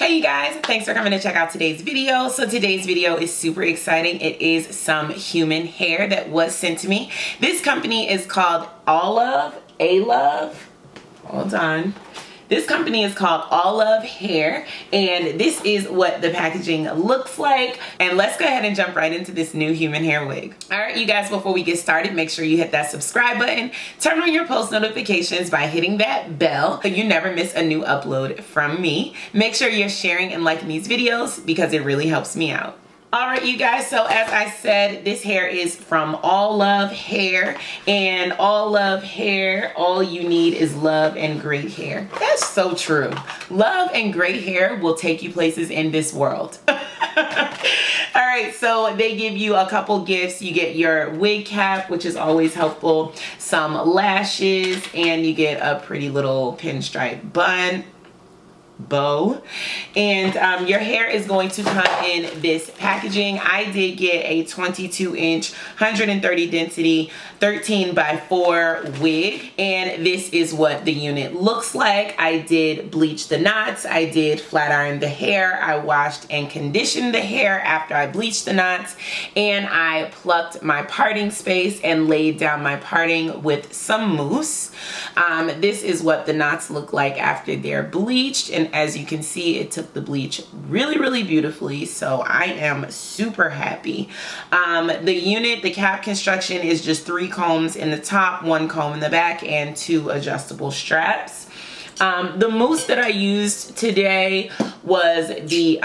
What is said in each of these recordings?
Hey you guys, thanks for coming to check out today's video. So today's video is super exciting. It is some human hair that was sent to me. This company is called Allove. Hold on. This company is called Allove Hair, and this is what the packaging looks like. And let's go ahead and jump right into this new human hair wig. All right, you guys, before we get started, make sure you hit that subscribe button, turn on your post notifications by hitting that bell so you never miss a new upload from me. Make sure you're sharing and liking these videos because it really helps me out. All right, you guys, so as I said, this hair is from Allove Hair, and Allove Hair, all you need is love and great hair. That's so true. Love and great hair will take you places in this world. All right, so they give you a couple gifts. You get your wig cap, which is always helpful, some lashes, and you get a pretty little pinstripe bow, and your hair is going to come in this packaging. I did get a 22-inch 130 density 13x4 wig, and this is what the unit looks like. I did bleach the knots, I did flat iron the hair, I washed and conditioned the hair after I bleached the knots, and I plucked my parting space and laid down my parting with some mousse. This is what the knots look like after they're bleached, and as you can see, it took the bleach really beautifully, so I am super happy. The unit, the cap construction is just 3 combs in the top, 1 comb in the back, and 2 adjustable straps. The mousse that I used today was the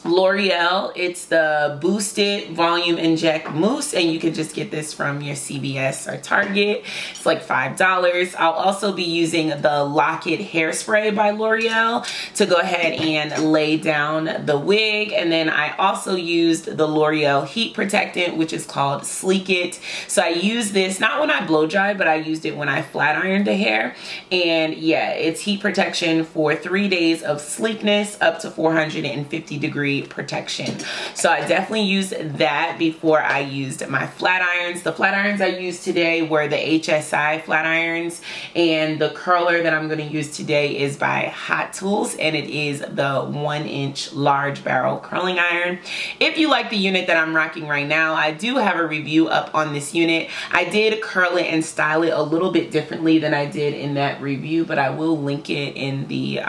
L'Oreal. It's the Boosted Volume Inject Mousse, and you can just get this from your CVS or Target. It's like $5. I'll also be using the Lock It Hairspray by L'Oreal to go ahead and lay down the wig, and then I also used the L'Oreal Heat Protectant, which is called Sleek It. So I use this not when I blow dry, but I used it when I flat ironed the hair, and yeah, it's heat protection for 3 days of sleekness up to 450 degrees protection. So I definitely used that before I used my flat irons. The flat irons I used today were the HSI flat irons, and the curler that I'm going to use today is by Hot Tools, and it is the 1-inch large barrel curling iron. If you like the unit that I'm rocking right now, I do have a review up on this unit. I did curl it and style it a little bit differently than I did in that review, but I will link it in the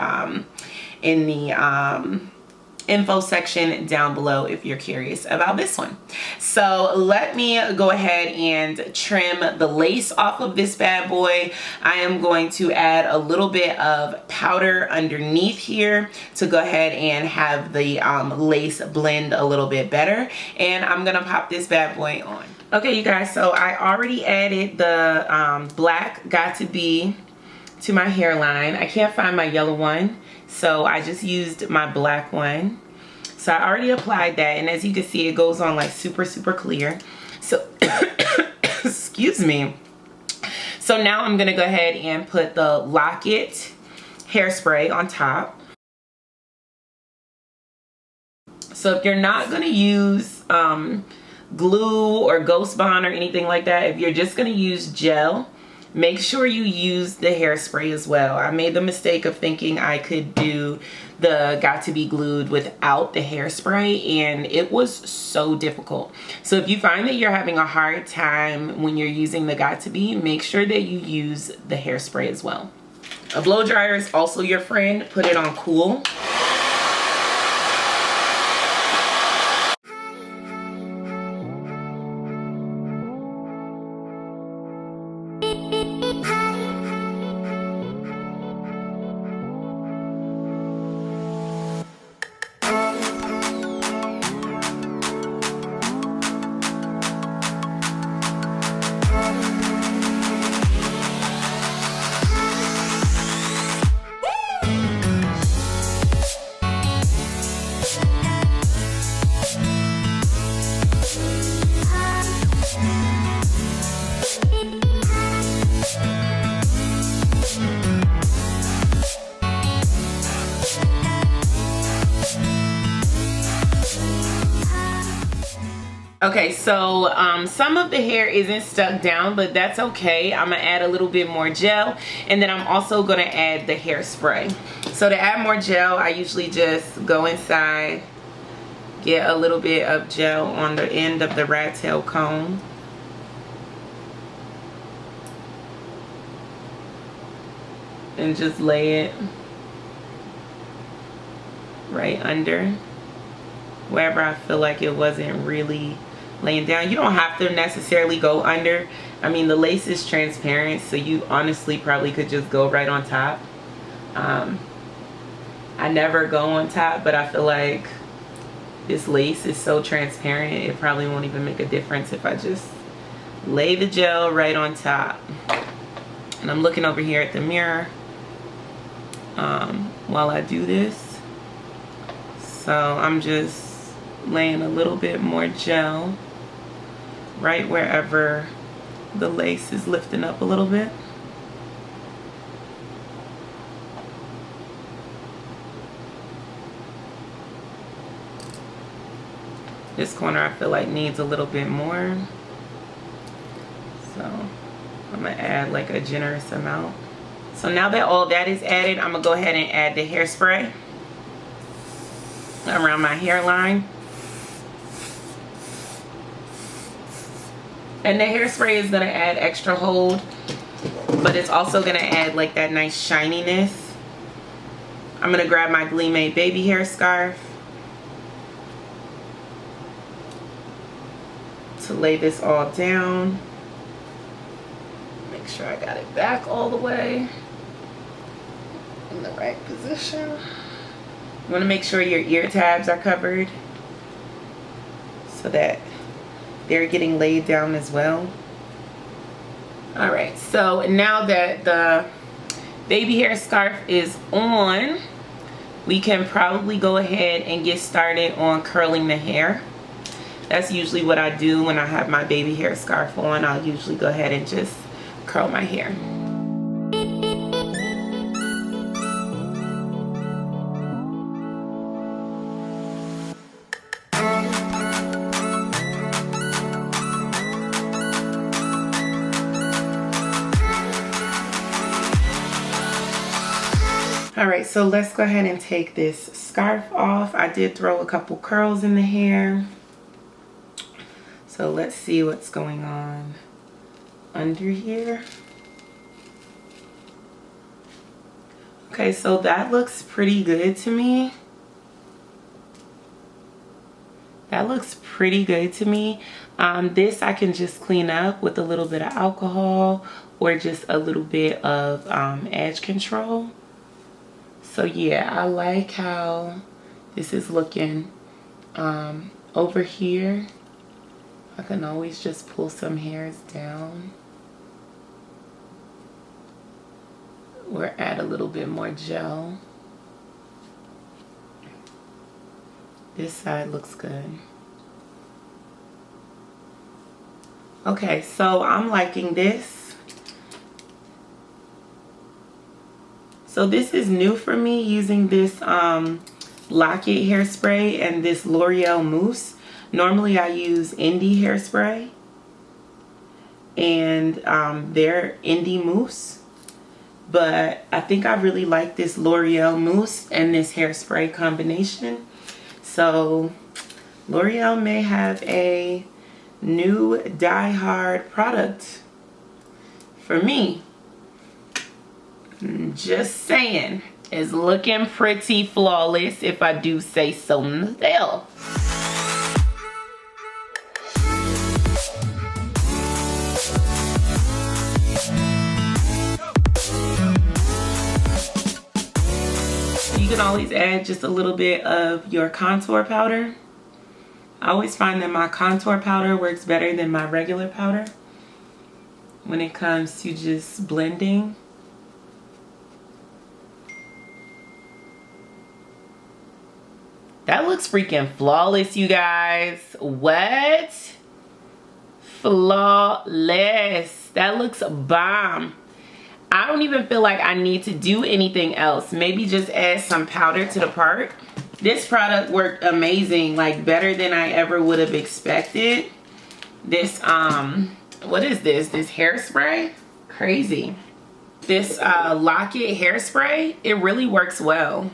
info section down below if you're curious about this one. So let me go ahead and trim the lace off of this bad boy. I am going to add a little bit of powder underneath here to go ahead and have the lace blend a little bit better, and I'm gonna pop this bad boy on. Okay, you guys, so I already added the black Got To Be to my hairline. I can't find my yellow one, so I just used my black one. So I already applied that, and as you can see, it goes on like super clear. So excuse me. So now I'm gonna go ahead and put the Lock It hairspray on top. So if you're not gonna use glue or Ghost Bond or anything like that, if you're just gonna use gel, make sure you use the hairspray as well. I made the mistake of thinking I could do the Got To Be glued without the hairspray, and it was so difficult. So if you find that you're having a hard time when you're using the Got To Be, make sure that you use the hairspray as well. A blow dryer is also your friend. Put it on cool. Okay, so some of the hair isn't stuck down, but that's okay. I'm gonna add a little bit more gel, and then I'm also gonna add the hairspray. So to add more gel, I usually just go inside, get a little bit of gel on the end of the rat tail comb. And just lay it right under wherever I feel like it wasn't really laying down. You don't have to necessarily go under. I mean, the lace is transparent, so you honestly probably could just go right on top. I never go on top, but I feel like this lace is so transparent, it probably won't even make a difference if I just lay the gel right on top. And I'm looking over here at the mirror while I do this. So I'm just laying a little bit more gel right wherever the lace is lifting up a little bit. This corner I feel like needs a little bit more, so I'm gonna add like a generous amount. So now that all that is added, I'm gonna go ahead and add the hairspray around my hairline. And the hairspray is gonna add extra hold, but it's also gonna add like that nice shininess. I'm gonna grab my GLEEmade baby hair scarf to lay this all down. Make sure I got it back all the way in the right position. You want to make sure your ear tabs are covered so that they're getting laid down as well. All right, so now that the baby hair scarf is on, we can probably go ahead and get started on curling the hair. That's usually what I do when I have my baby hair scarf on. I'll usually go ahead and just curl my hair. All right, so let's go ahead and take this scarf off. I did throw a couple curls in the hair. So let's see what's going on under here. Okay, so that looks pretty good to me. That looks pretty good to me. This I can just clean up with a little bit of alcohol or just a little bit of edge control. So yeah, I like how this is looking. Over here, I can always just pull some hairs down or add a little bit more gel. This side looks good. Okay, so I'm liking this. So this is new for me, using this Locket hairspray and this L'Oreal mousse. Normally I use Indie hairspray and their Indie mousse, but I think I really like this L'Oreal mousse and this hairspray combination. So L'Oreal may have a new die-hard product for me. Just saying, it's looking pretty flawless if I do say so myself. You can always add just a little bit of your contour powder. I always find that my contour powder works better than my regular powder when it comes to just blending. That looks freaking flawless, you guys. What? Flawless. That looks bomb. I don't even feel like I need to do anything else. Maybe just add some powder to the part. This product worked amazing, like better than I ever would have expected. This, what is this? This hairspray? Crazy. This Locket hairspray, it really works well.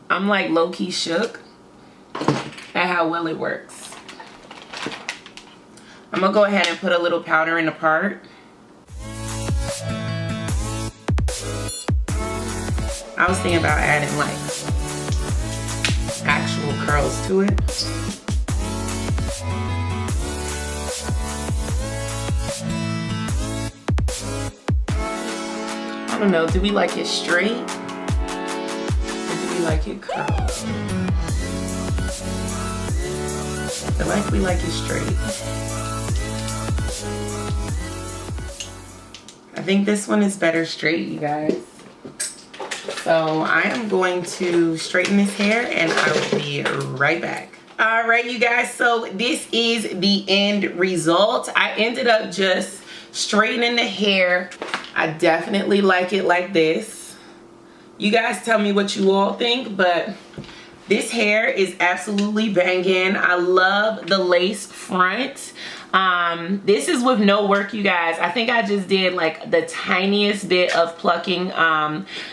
I'm like low-key shook at how well it works. I'm gonna go ahead and put a little powder in the part. I was thinking about adding like actual curls to it. I don't know, do we like it straight? Or do we like it curled? I feel like we like it straight. I think this one is better straight, you guys. So I am going to straighten this hair and I will be right back. All right, you guys, so this is the end result. I ended up just straightening the hair. I definitely like it like this. You guys tell me what you all think, but this hair is absolutely banging. I love the lace front. This is with no work, you guys. I think I just did like the tiniest bit of plucking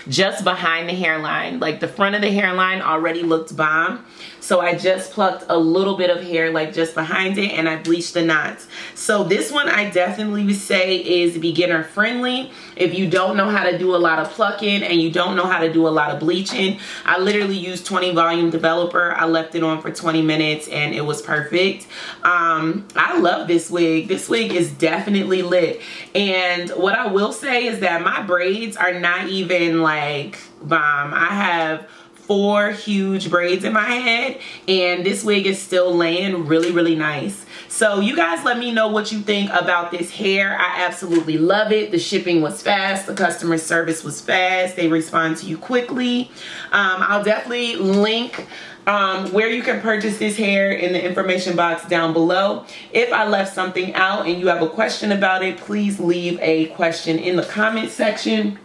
just behind the hairline. Like the front of the hairline already looked bomb. So I just plucked a little bit of hair like just behind it and I bleached the knots. So this one I definitely would say is beginner friendly. If you don't know how to do a lot of plucking and you don't know how to do a lot of bleaching, I literally used 20 volume developer. I left it on for 20 minutes and it was perfect. I love this wig. This wig is definitely lit. And what I will say is that my braids are not even like bomb. I have 4 huge braids in my head and this wig is still laying really, really nice. So you guys let me know what you think about this hair. I absolutely love it. The shipping was fast. The customer service was fast. They respond to you quickly. I'll definitely link where you can purchase this hair in the information box down below. If I left something out and you have a question about it, please leave a question in the comment section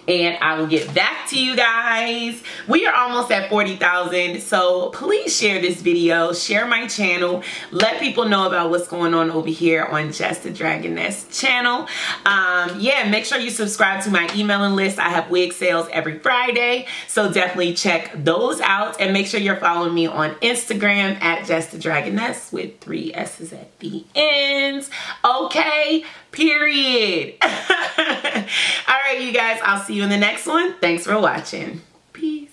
and I will get back to you guys. We are almost at 40,000, so please share this video, share my channel, let people know about what's going on over here on Jess the Dragoness channel. Yeah, make sure you subscribe to my emailing list. I have wig sales every Friday, so definitely check those out and make sure you're following me on Instagram at Jess the Dragoness with 3 S's at the end. Okay, period. All right, you guys, I'll see you in the next one. Thanks for watching. Peace.